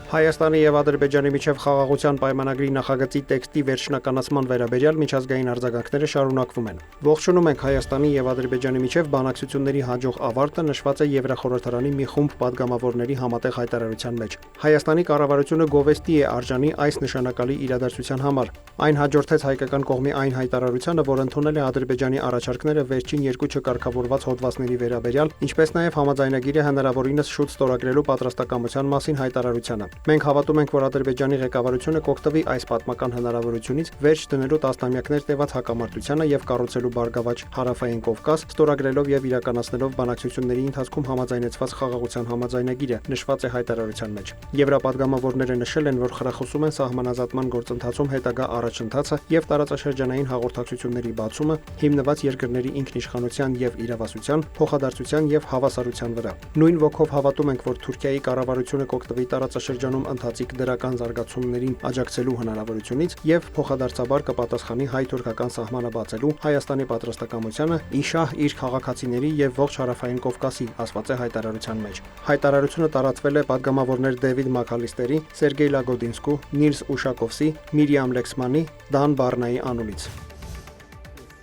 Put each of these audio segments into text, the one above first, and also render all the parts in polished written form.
Հայաստանի և Ադրբեջանի միջև խաղաղության պայմանագրի նախագծի տեքստի վերջնականացման վերաբերյալ միջազգային արձագանքները շարունակվում են։ Ողջունում ենք Հայաստանի և Ադրբեջանի միջև բանակցությունների հաջող ավարտը նշված է Եվրախորհրդարանի մի խումբ պատգամավորների համատեղ հայտարարության մեջ։ Հայաստանի կառավարությունը գովեստի է արժանի այս նշանակալի իրադարձության համար։ Այն հաջորդեց հայկական կողմի այն հայտարարությանը, որ ընդունել է Ադրբեջանի առաջարկները վերջին երկու չկարգավորված հոդվածների վերաբերյալ, ինչպես նաև համաձայնագիրը հնարավորինս շուտ ստորագրելու պատրաստակամության մասին հայտարարությանը։ Մենք հավատում ենք, որ Ադրբեջանի ղեկավարությունը կօգտվի այս պատմական հնարավորությունից վերջ դնելու տասնամյակներ տևած հակամարտությանը եւ կառուցելու բարգավաճ Հարավային Կովկաս, ստորագրելով եւ իրականացնելով բանակցությունների ընթացքում համաձայնեցված խաղաղության համաձայնագիրը, նշված է հայտարարության մեջ։ Եվրապատգամավորները նշել են, որ խրախուսում են սահմանազատման գործընթացում հետագա առաջընթացը եւ տարածաշրջանային հաղորդակցությունների բացումը, հիմնված երկրների ինքնիշխանության եւ իրավասության, փոխադարձության եւ հավասարության վրա։ Նույն ոգով հավատում ենք, որ Թուրքիայի կառավարությունը կօգտվի տարածաշրջանում ընթացիկ դրական զարգացումներին աջակցելու հնարավորությունից եւ փոխադարձաբար կպատասխանի հայ-թուրքական սահմանը բացելու Հայաստանի պատրաստակամությանը, իշահ իր քաղաքացիների եւ ողջ Հարավային Կովկասի, ասված է հայտարարության մեջ։ Հայտարարությունը տարածվել է պատգամավորներ Դեվիդ Մաքալիստերի, Սերգեյ Լագոդինսկու, Նիլս Ուշակովսի, Միրիամ Լեքսմանի, Դան Բարնայի անունից։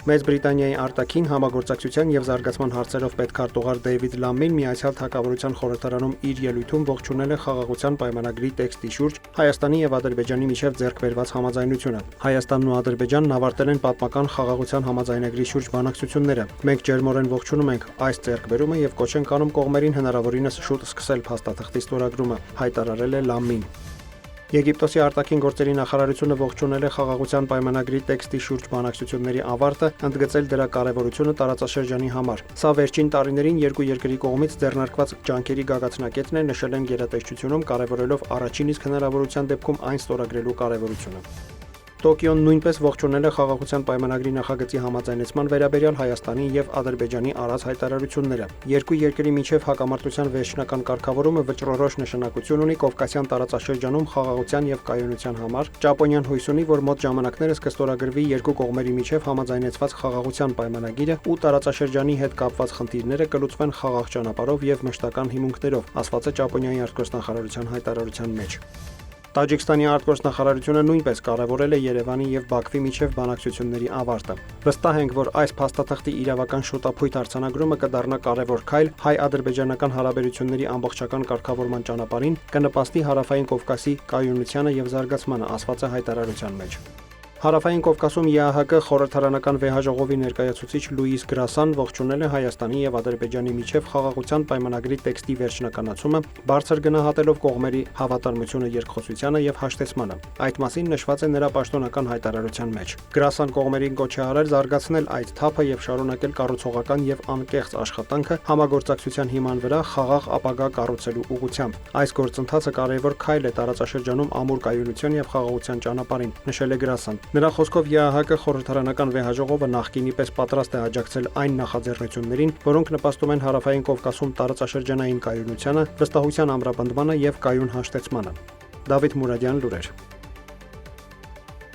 Մեծ Բրիտանիայի արտաքին համագործակցության եւ զարգացման հարցերով պետքարտուղար Դեյվիդ Լամին Միացյալ Թագավորության խորհրդարանում իր ելույթում ողջունել է խաղաղության պայմանագրի տեքստի շուրջ Հայաստանի եւ Ադրբեջանի միջև ձեռք բերված համաձայնությունը։ Հայաստանն ու Ադրբեջանն ավարտել են պատմական խաղաղության համաձայնագրի շուրջ բանակցությունները։ Մենք ջերմորեն ողջունում ենք այս ձեռքբերումը եւ կոչ ենք անում կողմերին հնարավորինս շուտ սկսել փաստաթղթի ստորագրումը, հայտարարել է Լամին։ Եգիպտոսի արտաքին գործերի նախարարությունը ողջունել է խաղաղության պայմանագրի տեքստի շուրջ բանակցությունների ավարտը, ընդգծել դրա կարևորությունը տարածաշրջանի համար։ Սա վերջին տարիներին երկու երկրի կողմից ձեռնարկված ջանքերի գագաթնակետն է, նշել են գերատեսչությունում, կարևորելով առաջին իսկ հնարավորության դեպքում այն ստորագրելու կարևորությունը։ Տոկիոն նույնպես ողջունել է խաղաղության պայմանագրի նախագծի համաձայնեցման վերաբերյալ Հայաստանի եւ Ադրբեջանի արած հայտարարությունները։ Երկու երկրի միջև հակամարտության վերջնական կարգավորումը վճռորոշ նշանակություն ունի Կովկասյան տարածաշրջանում խաղաղության եւ կայունության համար։ Ճապոնիան հույս ունի, որ մոտ ժամանակներս կստորագրվի երկու կողմերի միջև համաձայնեցված խաղաղության պայմանագիրը ու տարածաշրջանի հետ կապված խնդիրները կլուծվեն խաղաղ ճանապարհով եւ մշտական հիմունքներով, ասված է Ճապոնիայի արտգործնախարարության հայտարարության մեջ։ Տաջիկստանի արտգործնախարարությունը նույնպես կարևորել է Երևանի եւ Բաքվի միջև բանակցությունների ավարտը։ Վստահ ենք, որ այս փաստաթղթի իրավական շուտափույթ արձանագրումը կդառնա կարևոր քայլ հայ-ադրբեջանական հարաբերությունների ամբողջական կարգավորման ճանապարհին, կնպաստի Հարավային Կովկասի կայունությանը եւ զարգացմանը, ասված է հայտարարության մեջ։ Հարավային Կովկասում ԵԱՀԿ խորհրդարանական վեհաժողովի ներկայացուցիչ Լուիս Գրասան ողջունել է Հայաստանի եւ Ադրբեջանի միջև խաղաղության պայմանագրի տեքստի վերջնականացումը, բարձր գնահատելով կողմերի հավատարմությունը երկխոսությանը եւ հաշտեցմանը։ Այդ մասին նշված է նրա պաշտոնական հայտարարության մեջ։ Գրասան կողմերին կոչ է արել զարգացնել այդ թափը եւ շարունակել կառուցողական եւ անկեղծ աշխատանքը համագործակցության հիման վրա խաղաղ ապագա կառուցելու ուղղությամբ։ Այս գործընթացը կարևոր քայլ է տարածաշրջանում ամուր կայունության եւ խաղաղության ճանապարհին, նշել է Գրասան։ Նրա խոսքով ԵԱՀԿ խորհրդարանական վեհաժողովը նախկինի պես պատրաստ է աջակցել այն նախաձեռնություններին, որոնք նպաստում են Հարավային Կովկասում տարածաշրջանային կայունությանը, վստահության ամրապնդմանը եւ կայուն հաշտեցմանը։ Դավիթ Մուրադյան, լուրեր։